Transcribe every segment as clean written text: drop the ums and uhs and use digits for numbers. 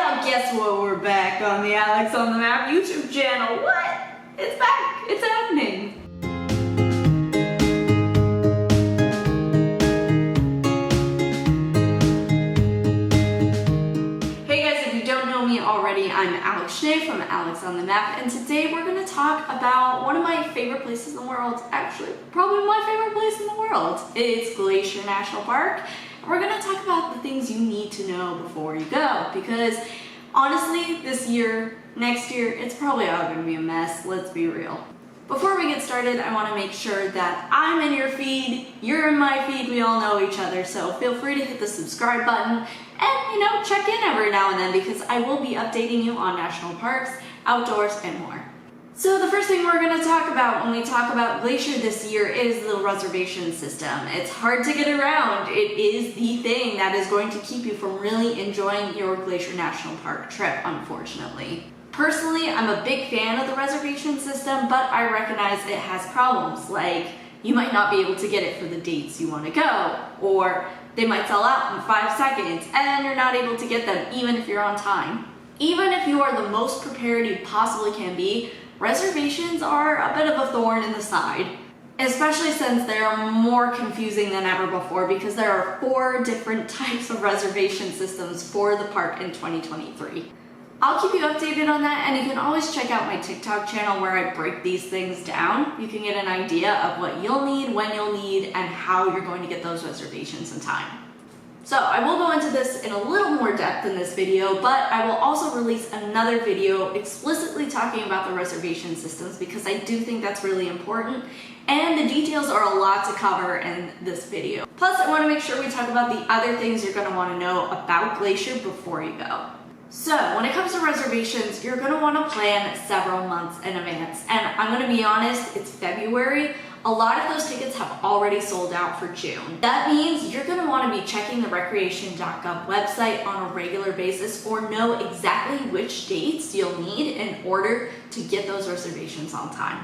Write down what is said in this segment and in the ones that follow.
y'all, guess what? We're back on the Alex on the Map YouTube channel. What? It's back. It's happening. Hey guys, if you don't know me already, I'm Alex from Alex on the Map, and today we're going to talk about one of my favorite places in the world. Actually, probably my favorite place in the world. It's Glacier National Park. We're going to talk about the things you need to know before you go, because honestly, this year, next year, it's probably all going to be a mess, let's be real. Before we get started, I want to make sure that I'm in your feed, you're in my feed, we all know each other, so feel free to hit the subscribe button and, check in every now and then, because I will be updating you on national parks, outdoors, and more. So the first thing we're going to talk about when we talk about Glacier this year is the reservation system. It's hard to get around. It is the thing that is going to keep you from really enjoying your Glacier National Park trip, unfortunately. Personally, I'm a big fan of the reservation system, but I recognize it has problems, like you might not be able to get it for the dates you want to go, or they might sell out in 5 seconds and you're not able to get them even if you're on time. Even if you are the most prepared you possibly can be, reservations are a bit of a thorn in the side, especially since they are more confusing than ever before because there are 4 different types of reservation systems for the park in 2023. I'll keep you updated on that, and you can always check out my TikTok channel where I break these things down. You can get an idea of what you'll need, when you'll need, and how you're going to get those reservations in time. So I will go into this in a little more depth in this video, but I will also release another video explicitly talking about the reservation systems because I do think that's really important, and the details are a lot to cover in this video. Plus, I want to make sure we talk about the other things you're going to want to know about Glacier before you go. So when it comes to reservations, you're going to want to plan several months in advance, and I'm going to be honest, it's February. A lot of those tickets have already sold out for June. That means you're going to want to be checking the recreation.gov website on a regular basis or know exactly which dates you'll need in order to get those reservations on time.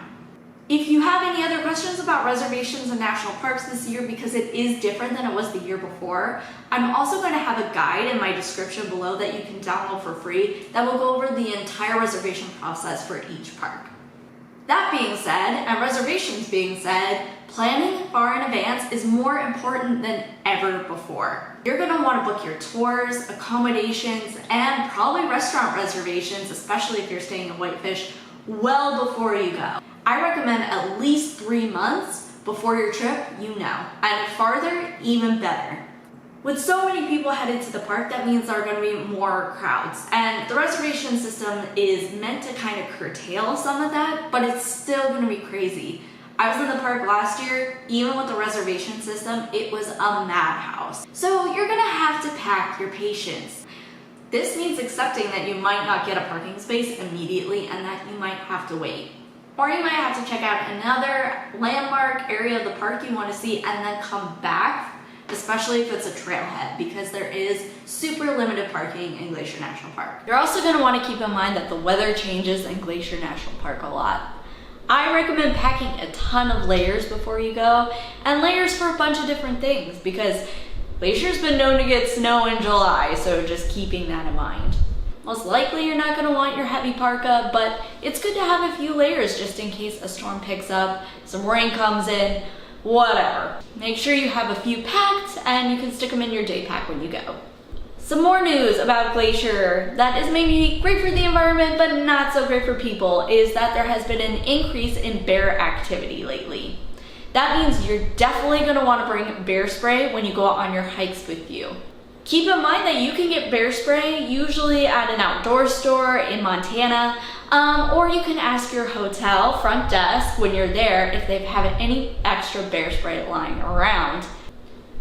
If you have any other questions about reservations in national parks this year, because it is different than it was the year before, I'm also going to have a guide in my description below that you can download for free that will go over the entire reservation process for each park. That being said, and reservations being said, planning far in advance is more important than ever before. You're going to want to book your tours, accommodations, and probably restaurant reservations, especially if you're staying in Whitefish, well before you go. I recommend at least 3 months before your trip, and farther, even better. With so many people headed to the park, that means there are going to be more crowds, and the reservation system is meant to kind of curtail some of that, but it's still going to be crazy. I was in the park last year, even with the reservation system, it was a madhouse. So you're going to have to pack your patience. This means accepting that you might not get a parking space immediately and that you might have to wait. Or you might have to check out another landmark area of the park you want to see and then come back, especially if it's a trailhead, because there is super limited parking in Glacier National Park. You're also going to want to keep in mind that the weather changes in Glacier National Park a lot. I recommend packing a ton of layers before you go, and layers for a bunch of different things, because Glacier's been known to get snow in July, so just keeping that in mind. Most likely you're not going to want your heavy parka, but it's good to have a few layers just in case a storm picks up, some rain comes in, whatever. Make sure you have a few packed and you can stick them in your day pack when you go. Some more news about Glacier that is maybe great for the environment but not so great for people is that there has been an increase in bear activity lately. That means you're definitely going to want to bring bear spray when you go out on your hikes with you. Keep in mind that you can get bear spray usually at an outdoor store in Montana, or you can ask your hotel front desk when you're there if they have any extra bear spray lying around.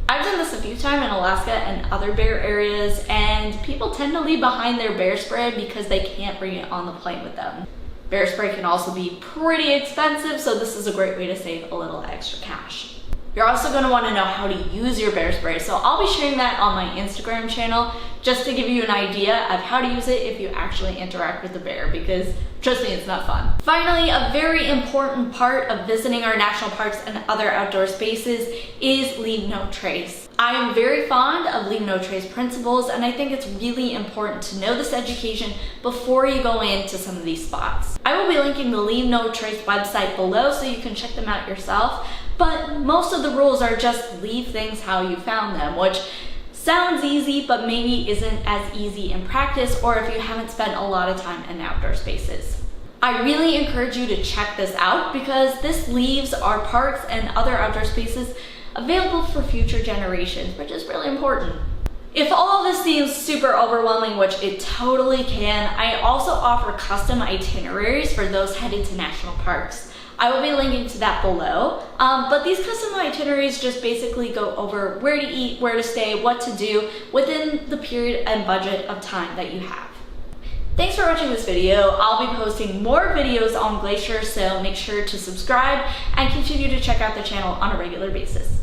I've done this a few times in Alaska and other bear areas, and people tend to leave behind their bear spray because they can't bring it on the plane with them. Bear spray can also be pretty expensive, so this is a great way to save a little extra cash. You're also going to want to know how to use your bear spray, so I'll be sharing that on my Instagram channel just to give you an idea of how to use it if you actually interact with the bear, because trust me, it's not fun. Finally, a very important part of visiting our national parks and other outdoor spaces is leave no trace. I am very fond of Leave No Trace principles, and I think it's really important to know this education before you go into some of these spots. I will be linking the Leave No Trace website below so you can check them out yourself, but most of the rules are just leave things how you found them, which sounds easy, but maybe isn't as easy in practice or if you haven't spent a lot of time in outdoor spaces. I really encourage you to check this out because this leaves our parks and other outdoor spaces available for future generations, which is really important. If all of this seems super overwhelming, which it totally can, I also offer custom itineraries for those headed to national parks. I will be linking to that below, but these custom itineraries just basically go over where to eat, where to stay, what to do within the period and budget of time that you have. Thanks for watching this video. I'll be posting more videos on Glacier, so make sure to subscribe and continue to check out the channel on a regular basis.